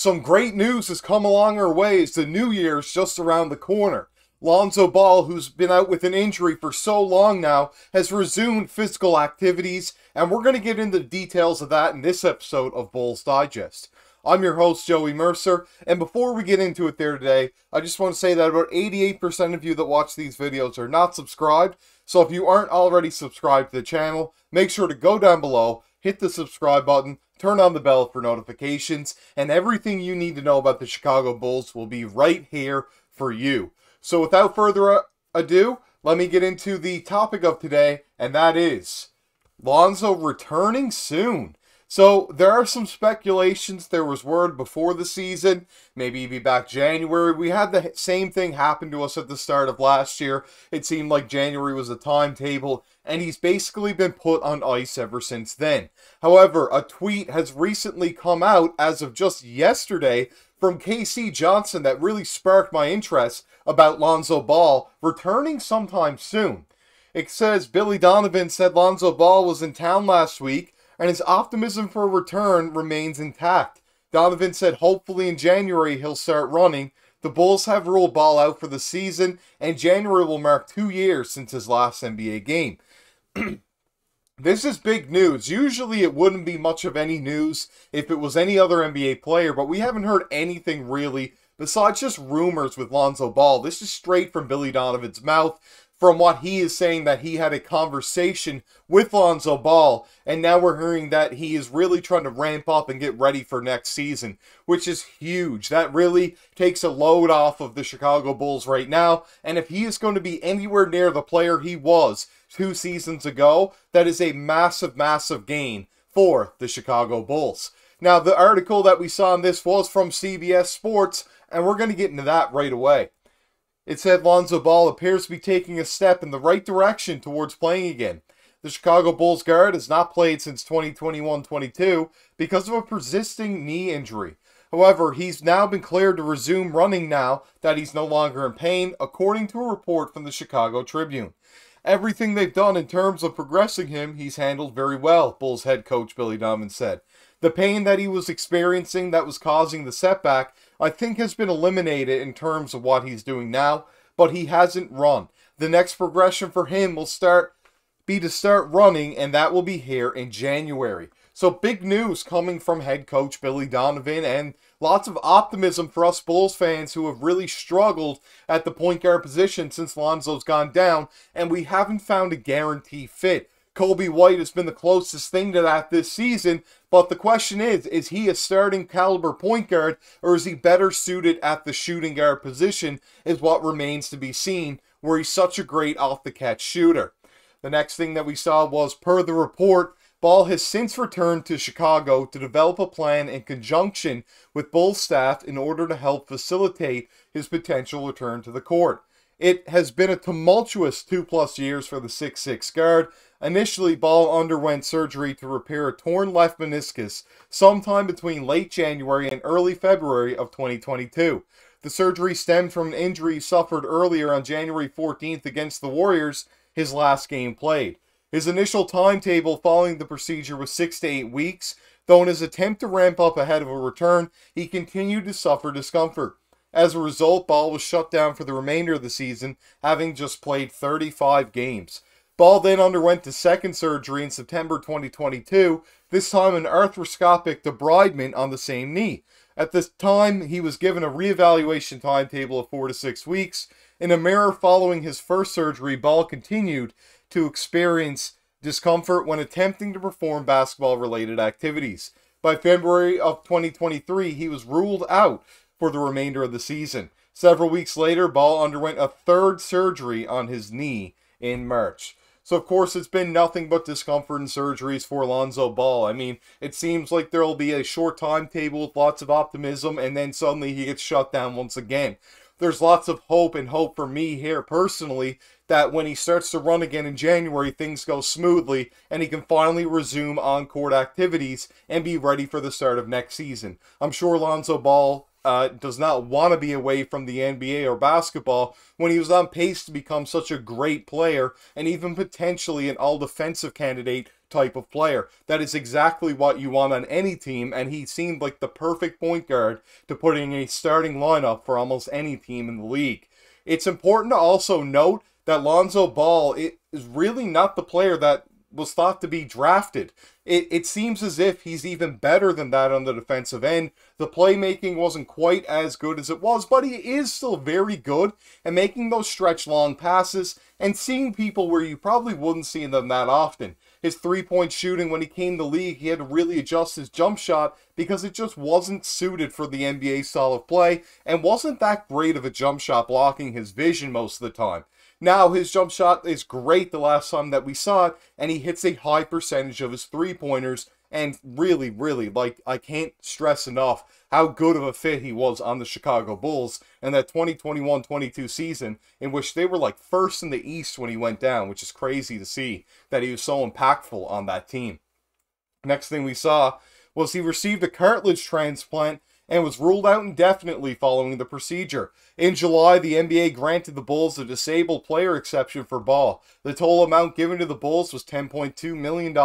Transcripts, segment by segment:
Some great news has come along our way as the new year is just around the corner. Lonzo Ball, who's been out with an injury for so long now, has resumed physical activities, and we're going to get into the details of that in this episode of Bulls Digest. I'm your host, Joey Mercer, and before we get into it there today, I just want to say that about 88% of you that watch these videos are not subscribed, so if you aren't already subscribed to the channel, make sure to go down below, hit the subscribe button, turn on the bell for notifications, and everything you need to know about the Chicago Bulls will be right here for you. So without further ado, let me get into the topic of today, and that is Lonzo returning soon. So there are some speculations. There was word before the season, maybe he'd be back January. We had the same thing happen to us at the start of last year. It seemed like January was a timetable, and he's basically been put on ice ever since then. However, a tweet has recently come out as of just yesterday from KC Johnson that really sparked my interest about Lonzo Ball returning sometime soon. It says, Billy Donovan said Lonzo Ball was in town last week, and his optimism for a return remains intact. Donovan said hopefully in January he'll start running. The Bulls have ruled Ball out for the season, and January will mark 2 years since his last NBA game. This is big news. Usually it wouldn't be much of any news if it was any other NBA player, but we haven't heard anything really besides just rumors with Lonzo Ball. This is straight from Billy Donovan's mouth, from what he is saying that he had a conversation with Lonzo Ball, and now we're hearing that he is really trying to ramp up and get ready for next season, which is huge. That really takes a load off of the Chicago Bulls right now, and if he is going to be anywhere near the player he was 2 seasons ago, that is a massive, massive gain for the Chicago Bulls. Now, the article that we saw in this was from CBS Sports, and we're going to get into that right away. It said Lonzo Ball appears to be taking a step in the right direction towards playing again. The Chicago Bulls guard has not played since 2021-22 because of a persisting knee injury. However, he's now been cleared to resume running now that he's no longer in pain, according to a report from the Chicago Tribune. Everything they've done in terms of progressing him, he's handled very well, Bulls head coach Billy Donovan said. The pain that he was experiencing that was causing the setback, I think has been eliminated in terms of what he's doing now, but he hasn't run. The next progression for him will be to start running, and that will be here in January. So big news coming from head coach Billy Donovan, and lots of optimism for us Bulls fans who have really struggled at the point guard position since Lonzo's gone down, and we haven't found a guarantee fit. Kobe White has been the closest thing to that this season, but the question is he a starting caliber point guard, or is he better suited at the shooting guard position, is what remains to be seen, where he's such a great off-the-catch shooter. The next thing that we saw was, per the report, Ball has since returned to Chicago to develop a plan in conjunction with Bulls staff in order to help facilitate his potential return to the court. It has been a tumultuous 2+ years for the 6'6" guard. Initially, Ball underwent surgery to repair a torn left meniscus sometime between late January and early February of 2022. The surgery stemmed from an injury suffered earlier on January 14th against the Warriors, his last game played. His initial timetable following the procedure was 6 to 8 weeks, though in his attempt to ramp up ahead of a return, he continued to suffer discomfort. As a result, Ball was shut down for the remainder of the season, having just played 35 games. Ball then underwent the second surgery in September 2022, this time an arthroscopic debridement on the same knee. At this time, he was given a reevaluation timetable of 4 to 6 weeks. In a mirror following his first surgery, Ball continued to experience discomfort when attempting to perform basketball-related activities. By February of 2023, he was ruled out for the remainder of the season. Several weeks later, Ball underwent a third surgery on his knee in March. So, of course, it's been nothing but discomfort and surgeries for Lonzo Ball. I mean, it seems like there will be a short timetable with lots of optimism, and then suddenly he gets shut down once again. There's lots of hope for me here personally that when he starts to run again in January, things go smoothly and he can finally resume on-court activities and be ready for the start of next season. I'm sure Lonzo Ball does not want to be away from the NBA or basketball when he was on pace to become such a great player and even potentially an all-defensive candidate type of player. That is exactly what you want on any team, and he seemed like the perfect point guard to put in a starting lineup for almost any team in the league. It's important to also note that Lonzo Ball is really not the player that was thought to be drafted. It seems as if he's even better than that on the defensive end. The playmaking wasn't quite as good as it was, but he is still very good at making those stretch long passes and seeing people where you probably wouldn't see them that often. His three-point shooting, when he came to the league, he had to really adjust his jump shot because it just wasn't suited for the NBA style of play and wasn't that great of a jump shot, blocking his vision most of the time. Now his jump shot is great the last time that we saw it, and he hits a high percentage of his three-pointers, and really, like, I can't stress enough how good of a fit he was on the Chicago Bulls in that 2021-22 season, in which they were like first in the East when he went down, which is crazy to see that he was so impactful on that team. Next thing we saw was he received a cartilage transplant and was ruled out indefinitely following the procedure. In July, the NBA granted the Bulls a disabled player exception for Ball. The total amount given to the Bulls was $10.2 million,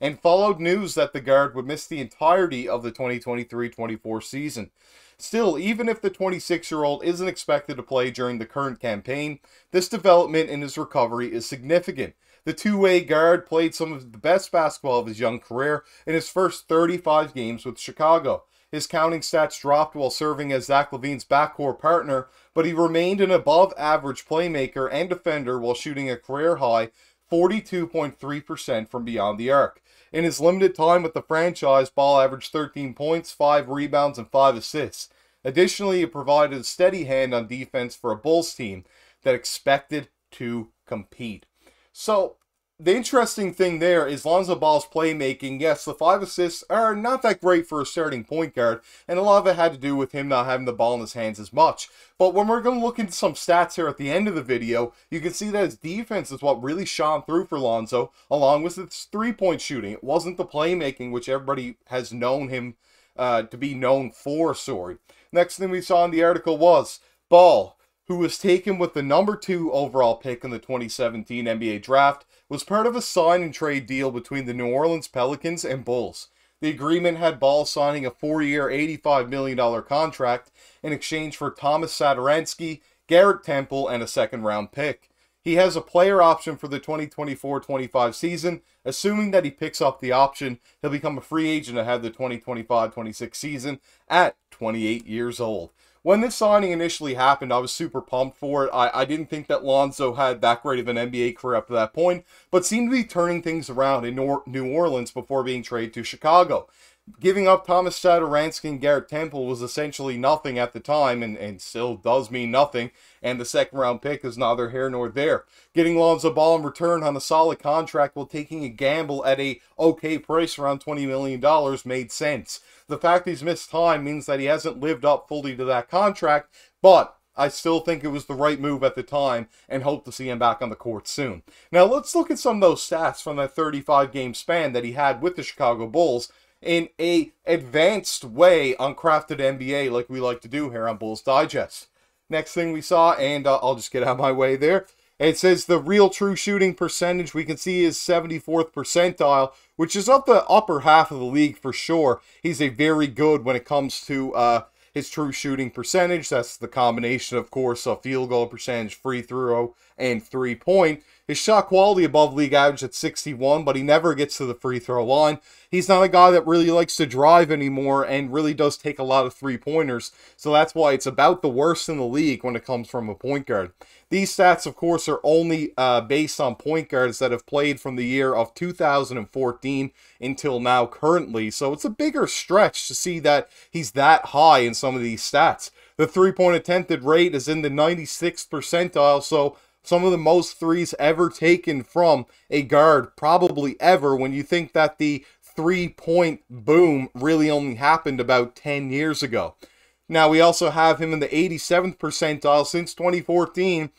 and followed news that the guard would miss the entirety of the 2023-24 season. Still, even if the 26-year-old isn't expected to play during the current campaign, this development in his recovery is significant. The two-way guard played some of the best basketball of his young career in his first 35 games with Chicago. His counting stats dropped while serving as Zach LaVine's backcourt partner, but he remained an above-average playmaker and defender while shooting a career-high 42.3% from beyond the arc. In his limited time with the franchise, Ball averaged 13 points, 5 rebounds, and 5 assists. Additionally, he provided a steady hand on defense for a Bulls team that expected to compete. So, the interesting thing there is Lonzo Ball's playmaking. Yes, the 5 assists are not that great for a starting point guard, and a lot of it had to do with him not having the ball in his hands as much. But when we're going to look into some stats here at the end of the video, you can see that his defense is what really shone through for Lonzo, along with his three-point shooting. It wasn't the playmaking, which everybody has known him to be known for, sorry. Next thing we saw in the article was Ball, who was taken with the number 2 overall pick in the 2017 NBA draft, was part of a sign and trade deal between the New Orleans Pelicans and Bulls. The agreement had Ball signing a 4-year, $85 million contract in exchange for Thomas Satoransky, Garrett Temple, and a second-round pick. He has a player option for the 2024-25 season. Assuming that he picks up the option, he'll become a free agent ahead of the 2025-26 season at 28 years old. When this signing initially happened, I was super pumped for it. I didn't think that Lonzo had that great of an NBA career up to that point, but seemed to be turning things around in New Orleans before being traded to Chicago. Giving up Thomas Satoransky and Garrett Temple was essentially nothing at the time, and still does mean nothing, and the second-round pick is neither here nor there. Getting Lonzo Ball in return on a solid contract while taking a gamble at a okay price around $20 million made sense. The fact he's missed time means that he hasn't lived up fully to that contract, but I still think it was the right move at the time and hope to see him back on the court soon. Now let's look at some of those stats from that 35-game span that he had with the Chicago Bulls in a advanced way on Crafted NBA like we like to do here on Bulls Digest. Next thing we saw, and I'll just get out of my way there, it says the real true shooting percentage we can see is 74th percentile, which is up the upper half of the league for sure. He's a very good when it comes to his true shooting percentage. That's the combination, of course, of field goal percentage, free throw, and three-point. His shot quality above league average at 61, but he never gets to the free throw line. He's not a guy that really likes to drive anymore and really does take a lot of three-pointers, so that's why it's about the worst in the league when it comes from a point guard. These stats, of course, are only based on point guards that have played from the year of 2014 until now currently, so it's a bigger stretch to see that he's that high in some of these stats. The three-point attempted rate is in the 96th percentile, so some of the most threes ever taken from a guard, probably ever, when you think that the three-point boom really only happened about 10 years ago. Now, we also have him in the 87th percentile since 2014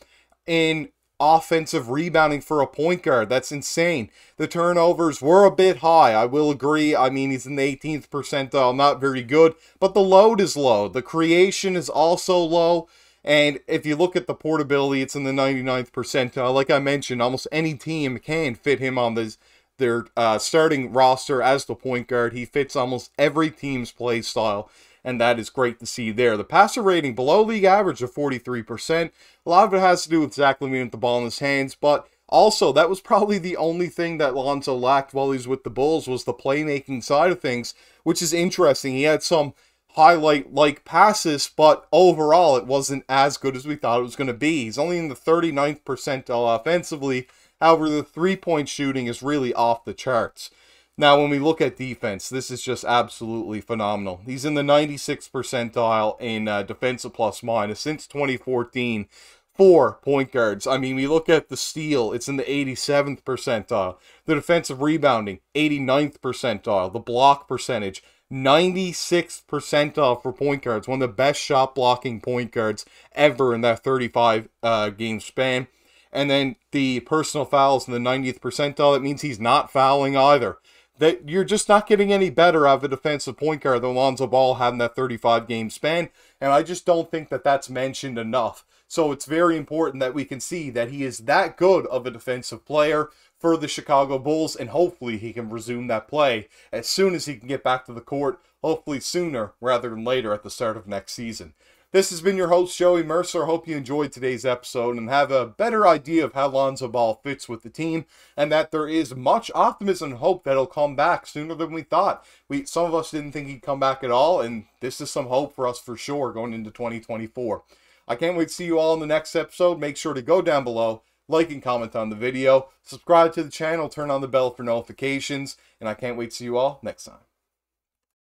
in offensive rebounding for a point guard. That's insane. The turnovers were a bit high, I will agree. I mean, he's in the 18th percentile, not very good, but the load is low. The creation is also low. And if you look at the portability, it's in the 99th percentile. Like I mentioned, almost any team can fit him on this their starting roster as the point guard. He fits almost every team's play style, and that is great to see there. The passer rating below league average of 43%. A lot of it has to do with Zach Lavine with the ball in his hands, but also that was probably the only thing that Lonzo lacked while he was with the Bulls was the playmaking side of things, which is interesting. He had some highlight-like passes, but overall it wasn't as good as we thought it was going to be. He's only in the 39th percentile offensively. However, the three-point shooting is really off the charts. Now, when we look at defense, this is just absolutely phenomenal. He's in the 96th percentile in defensive plus-minus since 2014 for point guards. I mean, we look at the steal, it's in the 87th percentile. The defensive rebounding, 89th percentile. The block percentage, 96th percentile for point guards. One of the best shot blocking point guards ever in that 35 game span. And then the personal fouls in the 90th percentile. That means he's not fouling either. That you're just not getting any better out of a defensive point guard than Lonzo Ball had in that 35 game span. And I just don't think that that's mentioned enough. So it's very important that we can see that he is that good of a defensive player for the Chicago Bulls, and hopefully he can resume that play as soon as he can get back to the court, hopefully sooner rather than later at the start of next season. This has been your host, Joey Mercer. I hope you enjoyed today's episode and have a better idea of how Lonzo Ball fits with the team, and that there is much optimism and hope that he'll come back sooner than we thought. Some of us didn't think he'd come back at all, and this is some hope for us for sure going into 2024. I can't wait to see you all in the next episode. Make sure to go down below, like and comment on the video, subscribe to the channel, turn on the bell for notifications, and I can't wait to see you all next time.